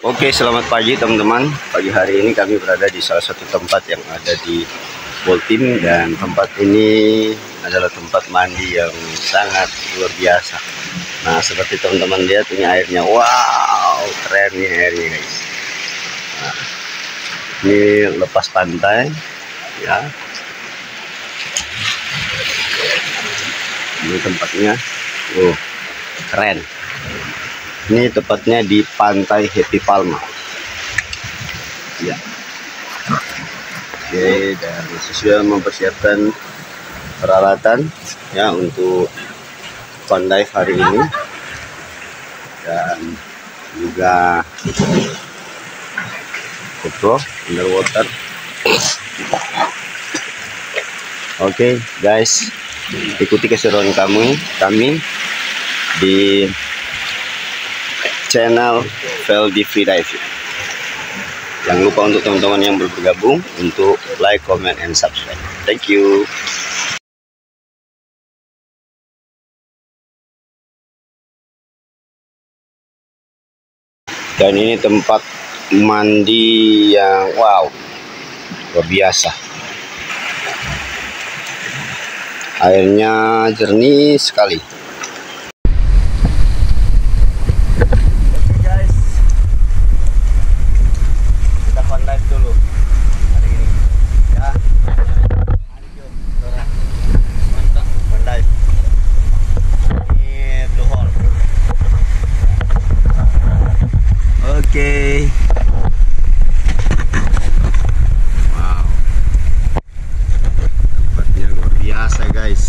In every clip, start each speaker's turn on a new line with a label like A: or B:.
A: Oke, selamat pagi teman-teman. Pagi hari ini kami berada di salah satu tempat yang ada di Boltim, dan tempat ini adalah tempat mandi yang sangat luar biasa. Nah, seperti teman-teman lihat ini airnya, wow, keren nih airnya guys. Nah, ini lepas pantai ya. Ini tempatnya, keren. Ini tepatnya di Pantai Happy Palma. Ya. Oke, dan sudah mempersiapkan peralatan ya untuk fun dive hari ini, dan juga GoPro underwater. Oke, guys, ikuti keseruan kami di channel Veldy Freediving. Jangan lupa untuk teman-teman yang bergabung untuk like, comment, and subscribe. Thank you. Dan ini tempat mandi yang wow, luar biasa. Airnya jernih sekali. Dulu hari ini ya, mantap pandai. Ini Blue Hole. Oke. Wow, tempatnya luar biasa guys.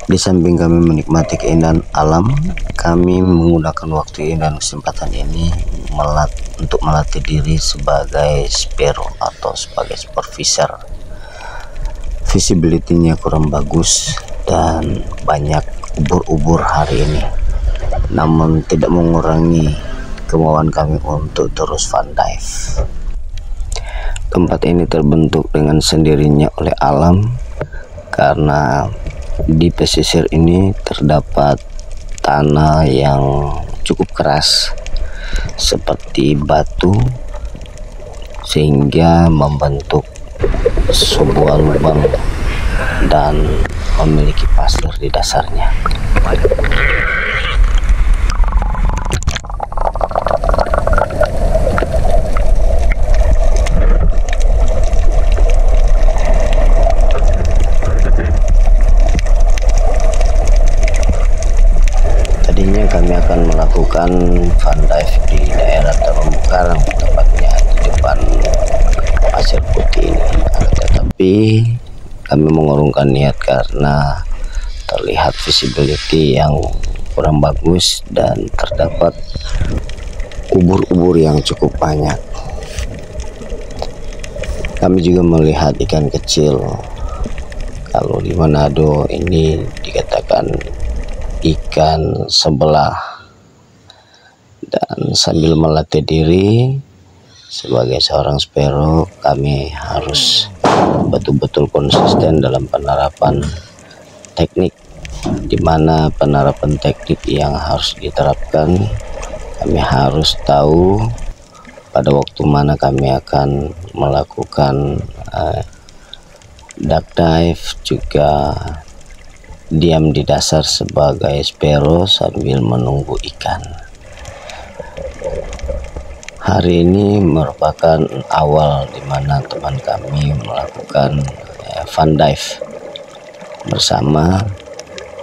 A: Di samping kami menikmati keindahan alam, kami menggunakan waktu ini dan kesempatan ini untuk melatih diri sebagai sparrow atau sebagai supervisor. Visibility-nya kurang bagus dan banyak ubur-ubur hari ini, namun tidak mengurangi kemauan kami untuk terus fun dive. Tempat ini terbentuk dengan sendirinya oleh alam, karena di pesisir ini terdapat tanah yang cukup keras seperti batu, sehingga membentuk sebuah lubang dan memiliki pasir di dasarnya. Kami akan melakukan fun dive di daerah terowongan tapi kami mengurungkan niat karena terlihat visibility yang kurang bagus dan terdapat ubur-ubur yang cukup banyak. Kami juga melihat ikan kecil. Kalau di Manado ini dikatakan ikan sebelah. Dan sambil melatih diri sebagai seorang sparrow, kami harus betul-betul konsisten dalam penerapan teknik, di mana penerapan teknik yang harus diterapkan, kami harus tahu pada waktu mana kami akan melakukan duck dive, juga diam di dasar sebagai sparrow sambil menunggu ikan. Hari ini merupakan awal di mana teman kami melakukan fun dive bersama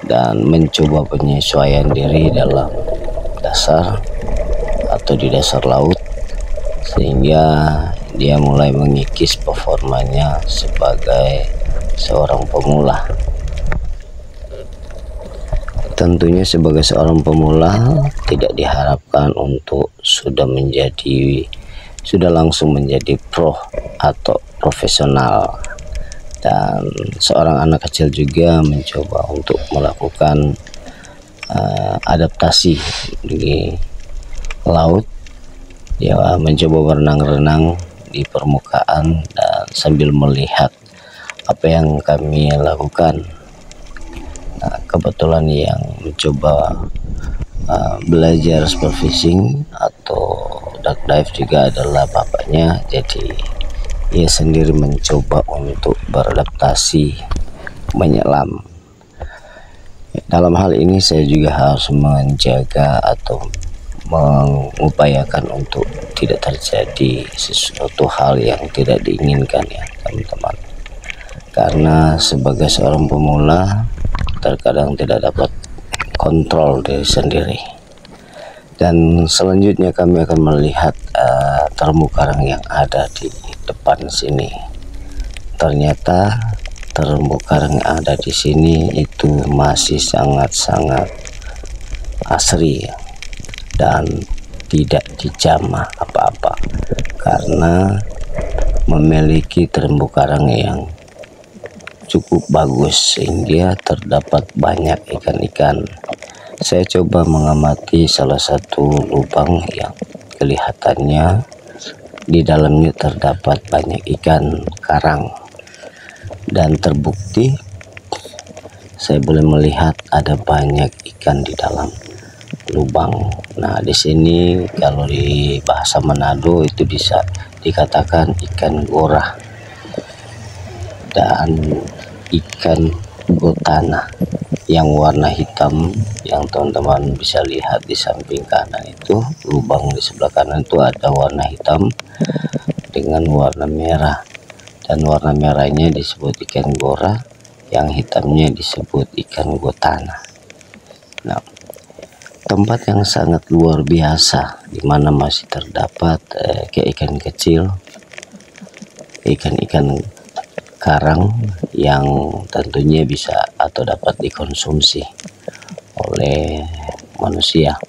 A: dan mencoba penyesuaian diri dalam dasar atau di dasar laut, sehingga dia mulai mengikis performanya sebagai seorang pemula. Tentunya sebagai seorang pemula tidak diharapkan untuk sudah langsung menjadi pro atau profesional, dan seorang anak kecil juga mencoba untuk melakukan adaptasi di laut. Dia mencoba berenang-renang di permukaan dan sambil melihat apa yang kami lakukan. Nah, kebetulan yang mencoba belajar spearfishing atau duck dive juga adalah bapaknya, jadi ia sendiri mencoba untuk beradaptasi menyelam. Dalam hal ini saya juga harus menjaga atau mengupayakan untuk tidak terjadi sesuatu hal yang tidak diinginkan, ya teman-teman, karena sebagai seorang pemula terkadang tidak dapat kontrol diri sendiri. Dan selanjutnya kami akan melihat terumbu karang yang ada di depan sini. Ternyata terumbu karang yang ada di sini itu masih sangat-sangat asri dan tidak dijamah apa-apa, karena memiliki terumbu karang yang cukup bagus sehingga terdapat banyak ikan-ikan. Saya coba mengamati salah satu lubang yang kelihatannya di dalamnya terdapat banyak ikan karang, dan terbukti saya boleh melihat ada banyak ikan di dalam lubang. Nah, di sini kalau di bahasa Manado itu bisa dikatakan ikan gorah dan ikan gotana yang warna hitam, yang teman-teman bisa lihat di samping kanan itu, lubang di sebelah kanan itu ada warna hitam dengan warna merah, dan warna merahnya disebut ikan gorah, yang hitamnya disebut ikan gotana. Nah, tempat yang sangat luar biasa di mana masih terdapat ikan kecil, ikan-ikan karang yang tentunya bisa atau dapat dikonsumsi oleh manusia.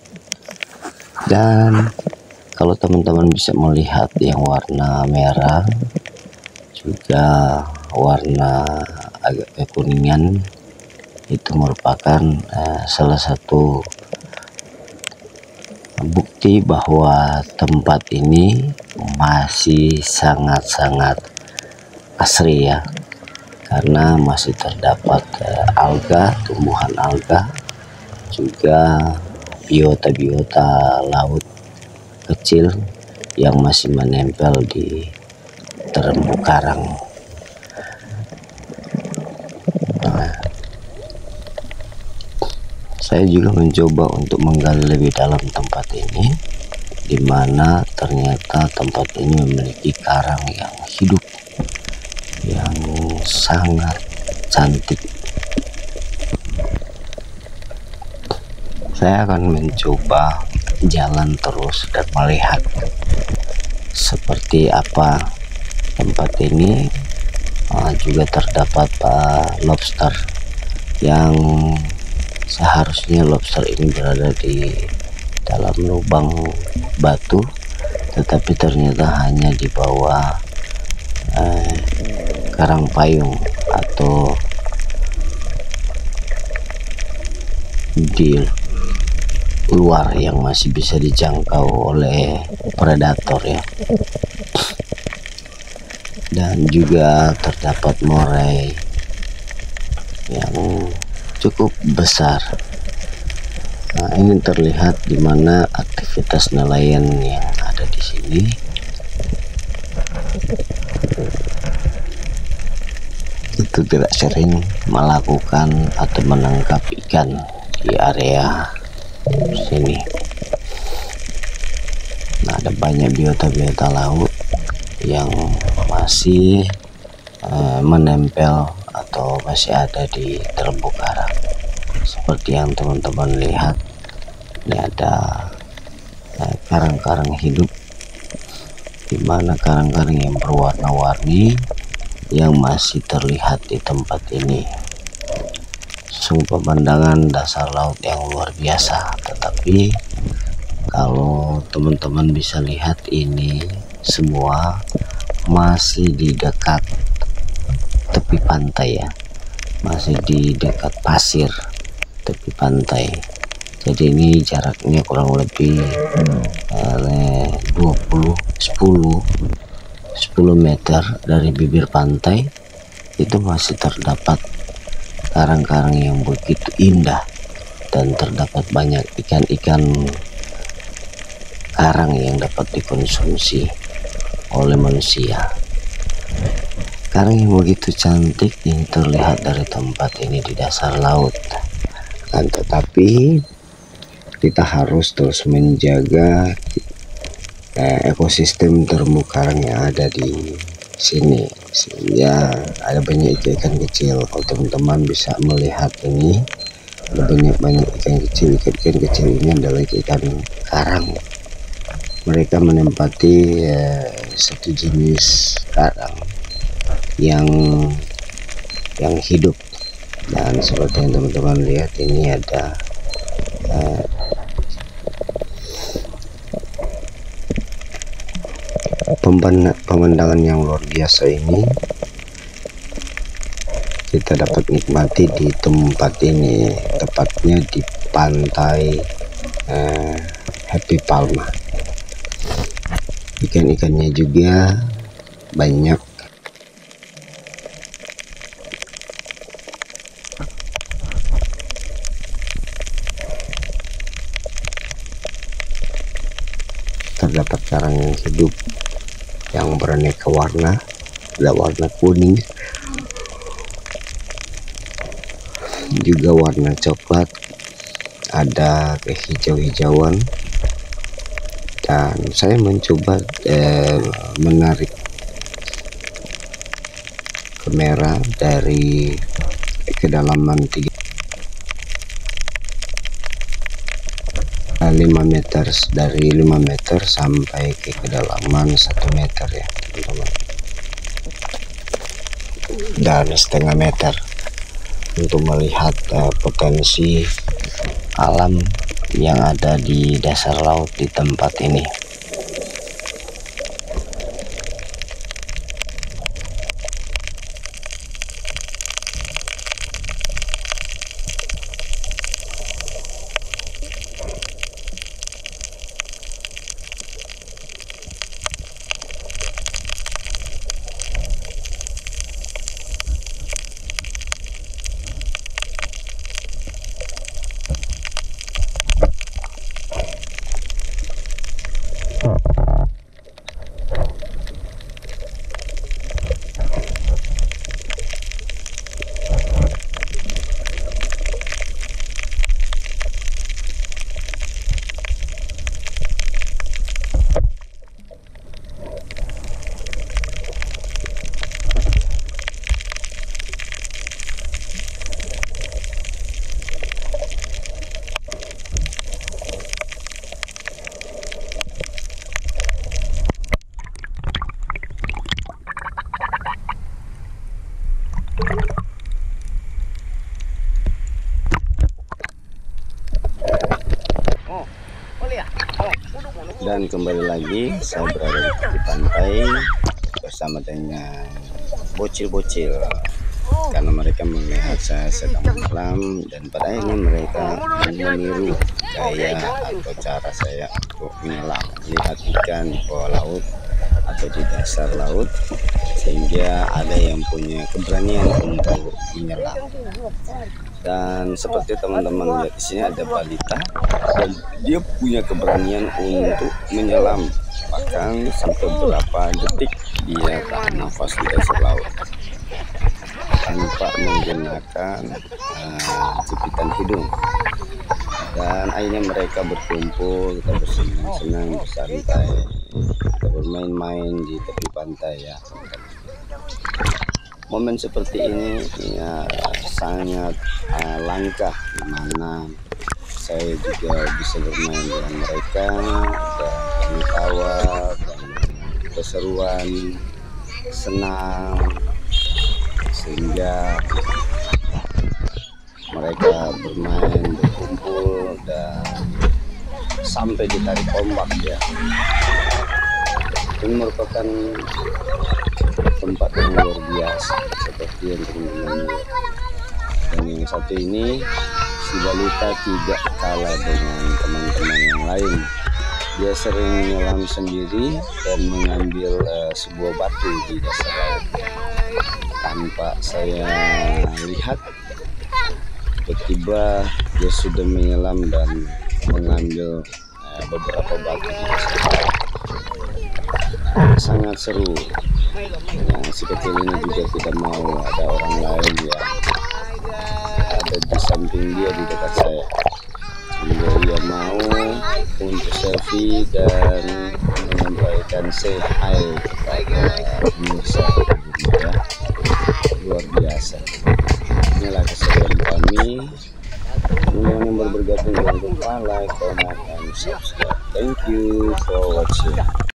A: Dan kalau teman-teman bisa melihat yang warna merah, juga warna agak kekuningan, itu merupakan salah satu bukti bahwa tempat ini masih sangat-sangat asri, ya, karena masih terdapat alga, tumbuhan alga, juga biota-biota laut kecil yang masih menempel di terumbu karang. Nah, saya juga mencoba untuk menggali lebih dalam tempat ini, di mana ternyata tempat ini memiliki karang yang hidup, yang sangat cantik. Saya akan mencoba jalan terus dan melihat seperti apa tempat ini juga terdapat lobster yang seharusnya lobster ini berada di dalam lubang batu, tetapi ternyata hanya di bawah karang payung atau di luar yang masih bisa dijangkau oleh predator ya. Dan juga terdapat moray yang cukup besar. Nah, ini terlihat di mana aktivitas nelayan yang ada di sini. Itu tidak sering melakukan atau menangkap ikan di area sini. Nah, ada banyak biota-biota laut yang masih menempel atau masih ada di terumbu karang. Seperti yang teman-teman lihat, ini ada karang-karang hidup, di mana karang-karang yang berwarna-warni yang masih terlihat di tempat ini. Sungguh pemandangan dasar laut yang luar biasa. Tetapi kalau teman-teman bisa lihat, ini semua masih di dekat tepi pantai ya, masih di dekat pasir tepi pantai. Jadi ini jaraknya kurang lebih 10 meter dari bibir pantai. Itu masih terdapat karang-karang yang begitu indah, dan terdapat banyak ikan-ikan karang yang dapat dikonsumsi oleh manusia. Karang yang begitu cantik yang terlihat dari tempat ini di dasar laut. Tetapi kita harus terus menjaga ekosistem terumbu karang yang ada di sini, sehingga ada banyak ikan kecil. Kalau teman-teman bisa melihat ini, ada banyak ikan kecil. Ikan kecil ini adalah ikan karang. Mereka menempati satu jenis karang yang hidup. Dan seperti yang teman-teman lihat, ini ada pemandangan yang luar biasa. Ini kita dapat nikmati di tempat ini, tepatnya di pantai Happy Palma. Ikan-ikannya juga banyak. Terdapat karang yang hidup yang beraneka warna, ada warna kuning, juga warna coklat, ada kehijau-hijauan. Dan saya mencoba menarik kamera dari kedalaman 5 meter, dari 5 meter sampai ke kedalaman 1 meter ya teman-teman, dan setengah meter, untuk melihat potensi alam yang ada di dasar laut di tempat ini. teman-teman, kembali lagi saya berada di tepi pantai bersama dengan bocil-bocil, karena mereka melihat saya sedang menyelam dan pada akhirnya mereka meniru gaya atau cara saya untuk menyelam, melihat ikan di bawah laut atau di dasar laut, sehingga ada yang punya keberanian untuk menyelam. Dan seperti teman-teman lihat di sini ada balita dan dia punya keberanian untuk menyelam, bahkan sampai beberapa detik dia tahan nafas di dasar laut tanpa menggunakan jepitan hidung. Dan akhirnya mereka berkumpul, kita bersenang-senang, bersantai, kita bermain-main di tepi pantai ya. Momen seperti ini ya sangat langka, di mana saya juga bisa bermain dengan mereka dan tawa dan keseruan, senang, sehingga mereka bermain, berkumpul dan sampai ditarik ombak ya. Ini merupakan tempat yang luar biasa seperti yang teman-teman lihat. Dan yang satu ini si balita tidak kalah dengan teman-teman yang lain. Dia sering menyelam sendiri dan mengambil sebuah batu di dasar laut tanpa saya lihat. Tiba-tiba dia sudah menyelam dan mengambil beberapa batu di dasar laut. Sangat seru. Yang si kecil ini juga tidak mau ada orang lain yang ada di samping dia, di dekat saya, sehingga dia mau untuk selfie dan menyampaikan say hi kepada pemirsa ya. Luar biasa. Inilah keseruan kami. Teman-teman yang baru bergabung, jangan lupa like, comment, and subscribe. Thank you for watching.